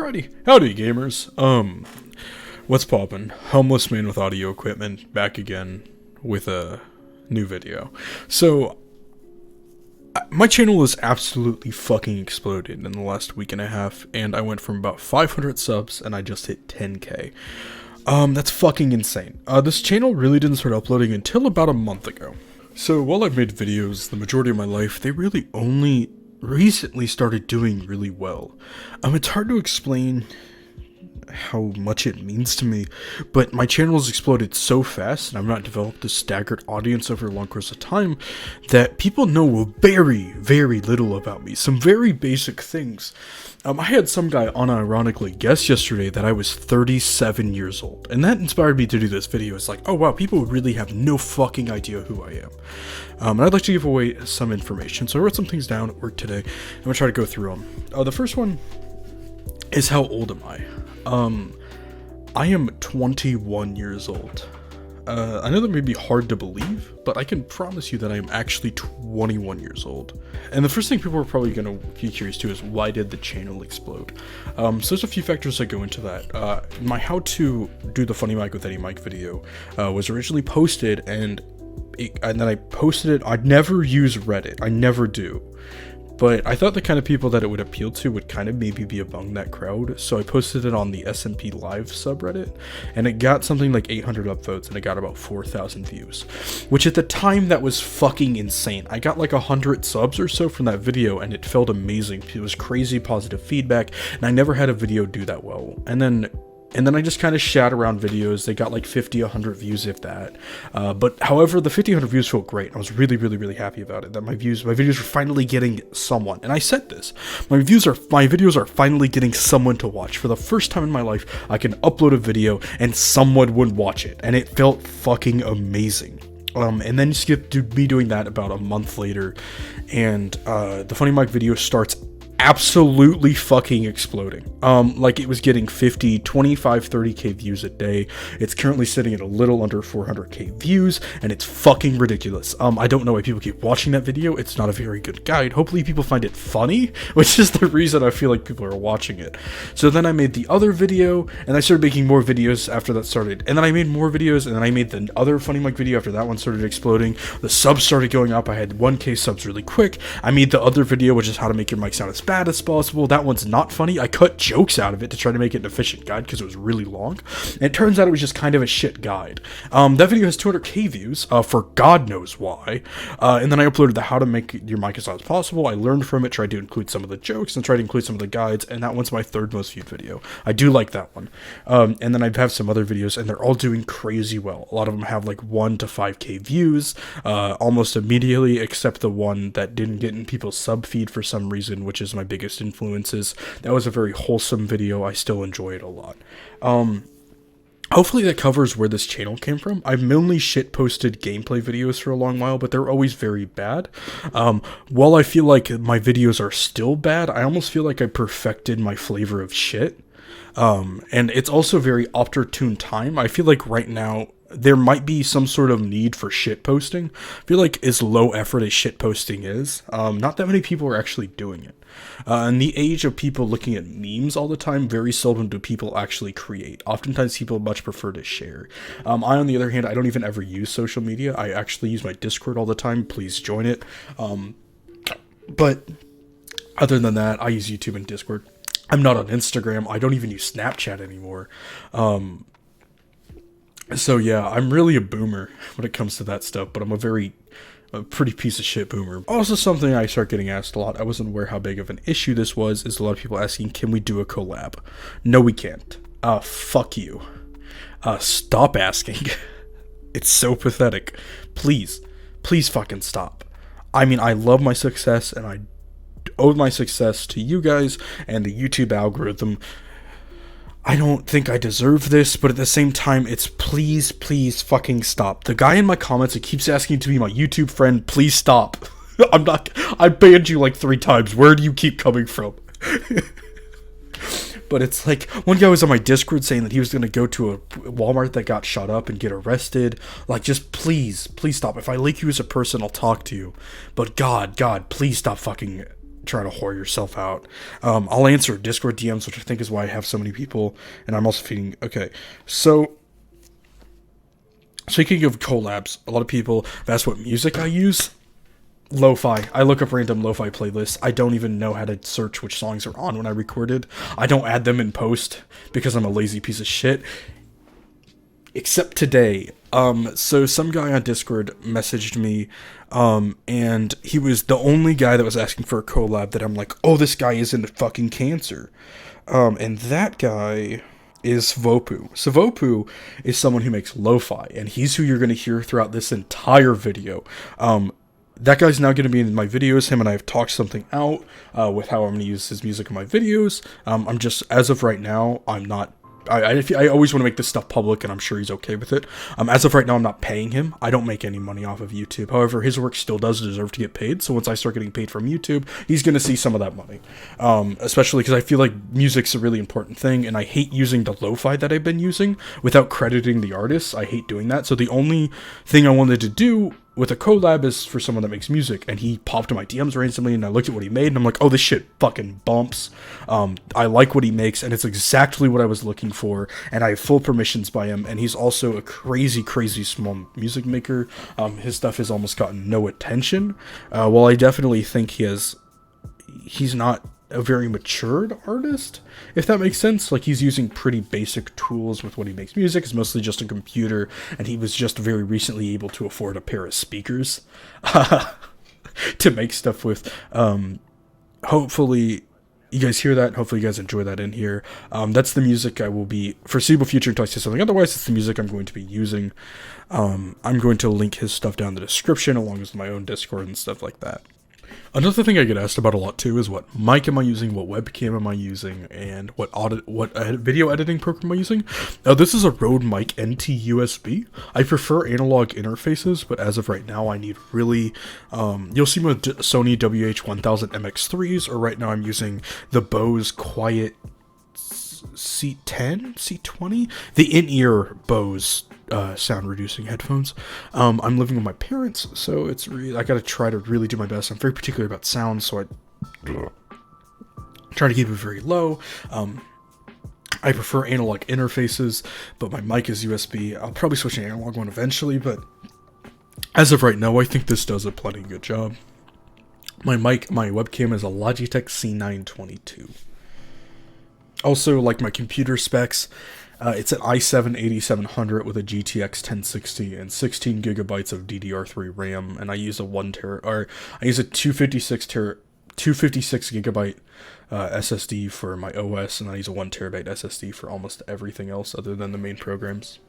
Alrighty, howdy gamers. What's poppin'? Homeless man with audio equipment back again with a new video. So, my channel has absolutely fucking exploded in the last week and a half, and I went from about 500 subs and I just hit 10k. That's fucking insane. This channel really didn't start uploading until about a month ago. So while I've made videos the majority of my life, they really only recently started doing really well. It's hard to explain how much it means to me, but my channel has exploded so fast and I've not developed a staggered audience over a long course of time that people know very, very little about me. Some very basic things. I had some guy unironically guess yesterday that I was 37 years old, and that inspired me to do this video. It's like, oh wow, people really have no fucking idea who I am. And I'd like to give away some information, so I wrote some things down at work today. I'm gonna try to go through them. The first one is, how old am I? I am 21 years old. I know that may be hard to believe, but I can promise you that I am actually 21 years old. And the first thing people are probably going to be curious to is, why did the channel explode? So there's a few factors that go into that. My how to do the funny mic with Eddie Mike video was originally posted, and then I posted it. I'd never use Reddit. I never do. But I thought the kind of people that it would appeal to would kind of maybe be among that crowd, so I posted it on the SMP Live subreddit, and it got something like 800 upvotes, and it got about 4,000 views, which at the time, that was fucking insane. I got like 100 subs or so from that video, and it felt amazing. It was crazy positive feedback, and I never had a video do that well. And then I just kind of shat around videos. They got like 50, 100 views, if that. But however, the 50, 100 views felt great. I was really, really, really happy about it. That my videos were finally getting someone. And I said this, my videos are finally getting someone to watch. For the first time in my life, I can upload a video and someone would watch it. And it felt fucking amazing. And then skip to me doing that about a month later, and the Funny Mike video starts absolutely fucking exploding. Like, it was getting 50, 25, 30k views a day. It's currently sitting at a little under 400k views, and it's fucking ridiculous. I don't know why people keep watching that video. It's not a very good guide. Hopefully people find it funny, which is the reason I feel like people are watching it. So then I made the other video, and I started making more videos after that started, and then I made more videos, and then I made the other Funny Mike video after that one started exploding. The subs started going up. I had 1k subs really quick. I made the other video, which is how to make your mic sound as bad as possible. That one's not funny. I cut jokes out of it to try to make it an efficient guide because it was really long, and it turns out it was just kind of a shit guide. That video has 200k views for God knows why, and then I uploaded the how to make your mic as loud as possible. I learned from it, tried to include some of the jokes, and tried to include some of the guides, and that one's my third most viewed video. I do like that one. And then I have some other videos, and they're all doing crazy well. A lot of them have like 1 to 5k views almost immediately, except the one that didn't get in people's sub feed for some reason, which is my biggest influences. That was a very wholesome video. I still enjoy it a lot. Hopefully that covers where this channel came from. I've mainly shit-posted gameplay videos for a long while, but they're always very bad. While I feel like my videos are still bad, I almost feel like I perfected my flavor of shit. And it's also very opportune time. I feel like right now, there might be some sort of need for shit posting. I feel like as low effort as shit posting is, not that many people are actually doing it. In the age of people looking at memes all the time, very seldom do people actually create. Oftentimes people much prefer to share. I, on the other hand, I don't even ever use social media. I actually use my Discord all the time. Please join it. But other than that, I use YouTube and Discord. I'm not on Instagram. I don't even use Snapchat anymore. So yeah, I'm really a boomer when it comes to that stuff, but I'm a pretty piece of shit boomer. Also, something I start getting asked a lot, I wasn't aware how big of an issue this was, is a lot of people asking, can we do a collab? No, we can't. Fuck you. Stop asking. It's so pathetic. Please fucking stop. I mean, I love my success, and I owe my success to you guys and the YouTube algorithm. I don't think I deserve this, but at the same time, it's please fucking stop. The guy in my comments that keeps asking to be my YouTube friend, please stop. I banned you like 3 times. Where do you keep coming from? But it's like, one guy was on my Discord saying that he was going to go to a Walmart that got shot up and get arrested. Like, just please stop. If I like you as a person, I'll talk to you. But God, please stop fucking trying to whore yourself out. I'll answer Discord DMs, which I think is why I have so many people, and I'm also feeding. Okay, so speaking of collabs, a lot of people have asked what music I use. Lo-fi. I look up random lo-fi playlists. I don't even know how to search which songs are on when I recorded. I don't add them in post because I'm a lazy piece of shit. Except today. So some guy on Discord messaged me, and he was the only guy that was asking for a collab that I'm like, oh, this guy is into fucking cancer. And that guy is Vopu. So Vopu is someone who makes lo-fi, and he's who you're going to hear throughout this entire video. That guy's now going to be in my videos. Him and I have talked something out with how I'm going to use his music in my videos. I'm just, as of right now, I'm not. I always want to make this stuff public, and I'm sure he's okay with it. As of right now, I'm not paying him. I don't make any money off of YouTube. However, his work still does deserve to get paid. So once I start getting paid from YouTube, he's going to see some of that money. Especially because I feel like music's a really important thing, and I hate using the lo-fi that I've been using without crediting the artists. I hate doing that. So the only thing I wanted to do with a collab is for someone that makes music, and he popped in my DMs randomly, and I looked at what he made, and I'm like, oh, this shit fucking bumps. I like what he makes, and it's exactly what I was looking for, and I have full permissions by him, and he's also a crazy, crazy small music maker. His stuff has almost gotten no attention. While I definitely think he's not a very matured artist, if that makes sense. Like, he's using pretty basic tools with what he makes music. It's mostly just a computer, and he was just very recently able to afford a pair of speakers to make stuff with. Hopefully you guys hear that. Hopefully you guys enjoy that in here. That's the music I will be foreseeable future until I say something otherwise. It's the music I'm going to be using. I'm going to link his stuff down in the description, along with my own Discord and stuff like that. Another thing I get asked about a lot too is what mic am I using, what webcam am I using, and what video editing program am I using. Now, this is a Rode mic NT USB. I prefer analog interfaces, but as of right now, I need really. You'll see my Sony WH-1000 MX3s, or right now I'm using the Bose Quiet C10, C20, the in-ear Bose sound reducing headphones. I'm living with my parents, so it's I gotta try to really do my best. I'm very particular about sound, so I try to keep it very low. I prefer analog interfaces, but my mic is USB. I'll probably switch to an analog one eventually, but as of right now, I think this does a plenty good job. My webcam is a Logitech C922. Also, like my computer specs, it's an i7-8700 with a GTX 1060 and 16 gigabytes of DDR3 RAM, and I use a 256 gigabyte SSD for my OS, and I use a 1 terabyte SSD for almost everything else other than the main programs.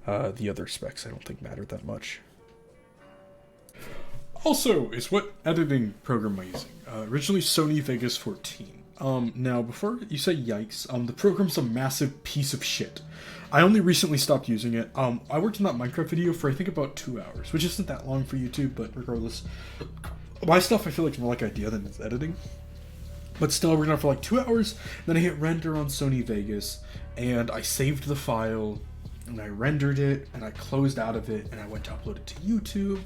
The other specs I don't think matter that much. Also, is what editing program am I using? Originally Sony Vegas 14. Now, before you say yikes, the program's a massive piece of shit. I only recently stopped using it. I worked on that Minecraft video for I think about 2 hours, which isn't that long for YouTube, but regardless. My stuff I feel like is more like idea than it's editing. But still, I worked on it for like 2 hours, then I hit render on Sony Vegas, and I saved the file, and I rendered it, and I closed out of it, and I went to upload it to YouTube.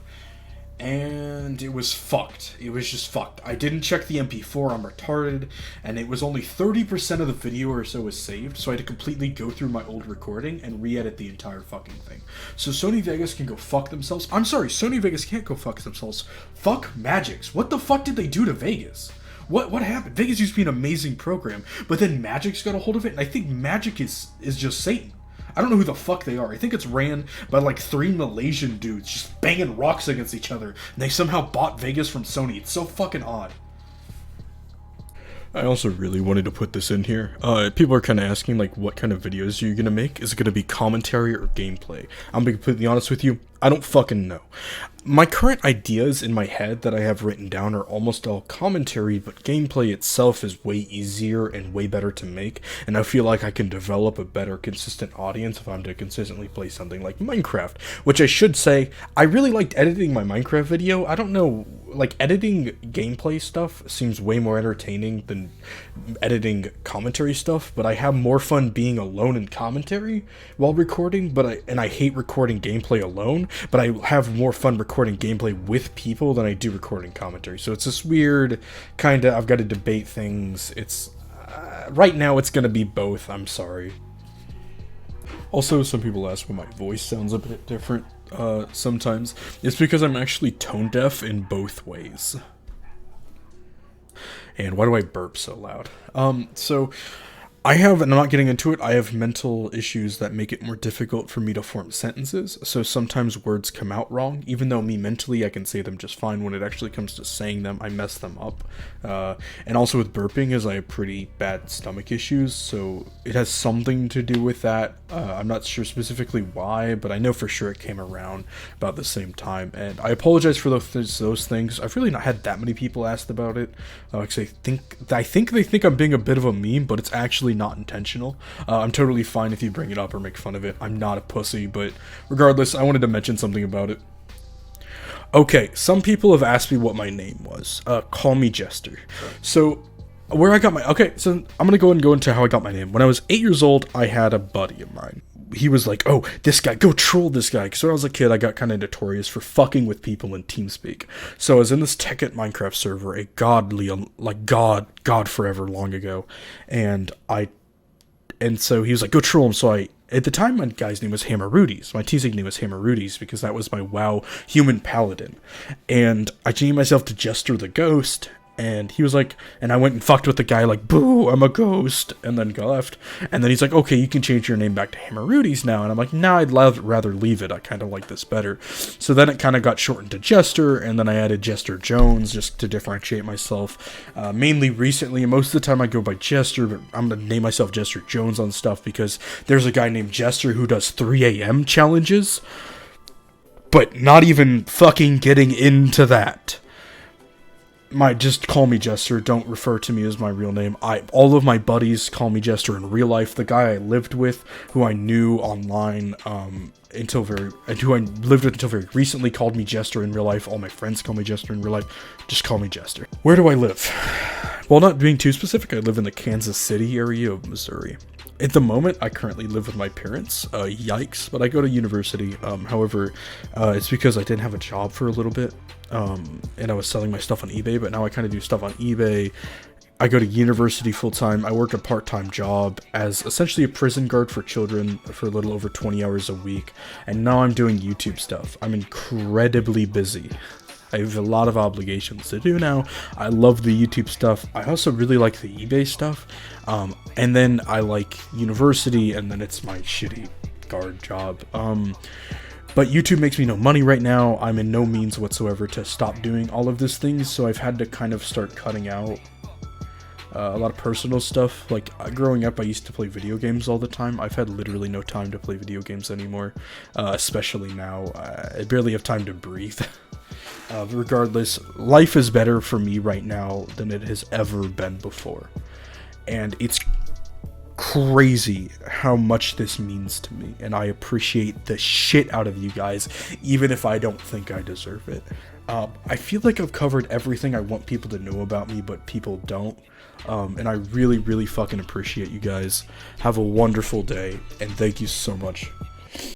And it was fucked. It was just fucked. I didn't check the MP4, I'm retarded, and it was only 30% of the video or so was saved, so I had to completely go through my old recording and re-edit the entire fucking thing. So Sony Vegas can go fuck themselves. I'm sorry, Sony Vegas can't go fuck themselves. Fuck Magix. What the fuck did they do to Vegas? What happened? Vegas used to be an amazing program, but then Magix got a hold of it, and I think Magic is just Satan. I don't know who the fuck they are. I think it's ran by like 3 Malaysian dudes just banging rocks against each other, and they somehow bought Vegas from Sony. It's so fucking odd. I also really wanted to put this in here. People are kind of asking, like, what kind of videos are you going to make? Is it going to be commentary or gameplay? I'm being completely honest with you. I don't fucking know. My current ideas in my head that I have written down are almost all commentary, but gameplay itself is way easier and way better to make, and I feel like I can develop a better consistent audience if I'm to consistently play something like Minecraft, which I should say, I really liked editing my Minecraft video. I don't know like, editing gameplay stuff seems way more entertaining than editing commentary stuff, but I have more fun being alone in commentary while recording, and I hate recording gameplay alone, but I have more fun recording gameplay with people than I do recording commentary. So it's this weird kind of, I've got to debate things. It's right now it's going to be both. I'm sorry. Also, some people ask why my voice sounds a bit different sometimes. It's because I'm actually tone deaf in both ways. And why do I burp so loud? So I have, and I'm not getting into it, I have mental issues that make it more difficult for me to form sentences, so sometimes words come out wrong, even though me mentally I can say them just fine. When it actually comes to saying them, I mess them up. And also with burping is I have pretty bad stomach issues, so it has something to do with that. I'm not sure specifically why, but I know for sure it came around about the same time, and I apologize for those things. I've really not had that many people asked about it, because I think they think I'm being a bit of a meme, but it's actually not intentional. I'm totally fine if you bring it up or make fun of it. I'm not a pussy, but regardless, I wanted to mention something about it. Okay, some people have asked me what my name was. Call me Jester. So, where I got my... Okay, so I'm gonna go into how I got my name. When I was 8 years old, I had a buddy of mine. He was like, oh, this guy, go troll this guy. Because when I was a kid, I got kind of notorious for fucking with people in TeamSpeak. So I was in this Tekkit Minecraft server, a godly, like God forever long ago. And so he was like, go troll him. So at the time, my guy's name was Hammer Rudies. My teasing name was Hammer Rudies because that was my WoW human paladin. And I changed myself to Jester the Ghost. And he was like, and I went and fucked with the guy, like, boo, I'm a ghost, and then left. And then he's like, okay, you can change your name back to Hammer Rudies now. And I'm like, nah, I'd rather leave it. I kind of like this better. So then it kind of got shortened to Jester, and then I added Jester Jones just to differentiate myself. Mainly recently, and most of the time I go by Jester, but I'm going to name myself Jester Jones on stuff because there's a guy named Jester who does 3 a.m. challenges. But not even fucking getting into that. Just call me Jester. Don't refer to me as my real name. All of my buddies call me Jester in real life. The guy I lived with, who I knew online, who I lived with until very recently, called me Jester in real life. All my friends call me Jester in real life. Just call me Jester. Where do I live? Well, not being too specific, I live in the Kansas City area of Missouri. At the moment, I currently live with my parents. Yikes. But I go to university. However, it's because I didn't have a job for a little bit. And I was selling my stuff on eBay, but now I kind of do stuff on eBay. I go to university full-time. I work a part-time job as essentially a prison guard for children for a little over 20 hours a week. And now I'm doing YouTube stuff. I'm incredibly busy. I have a lot of obligations to do now. I love the YouTube stuff. I also really like the eBay stuff. And then I like university, and then it's my shitty guard job. But YouTube makes me no money right now. I'm in no means whatsoever to stop doing all of these things, so I've had to kind of start cutting out a lot of personal stuff. Like, growing up, I used to play video games all the time. I've had literally no time to play video games anymore, especially now. I barely have time to breathe. Regardless, life is better for me right now than it has ever been before. And it's crazy how much this means to me, and I appreciate the shit out of you guys, even if I don't think I deserve it. I feel like I've covered everything I want people to know about me, but people don't. And I really, really fucking appreciate you guys. Have a wonderful day, and thank you so much.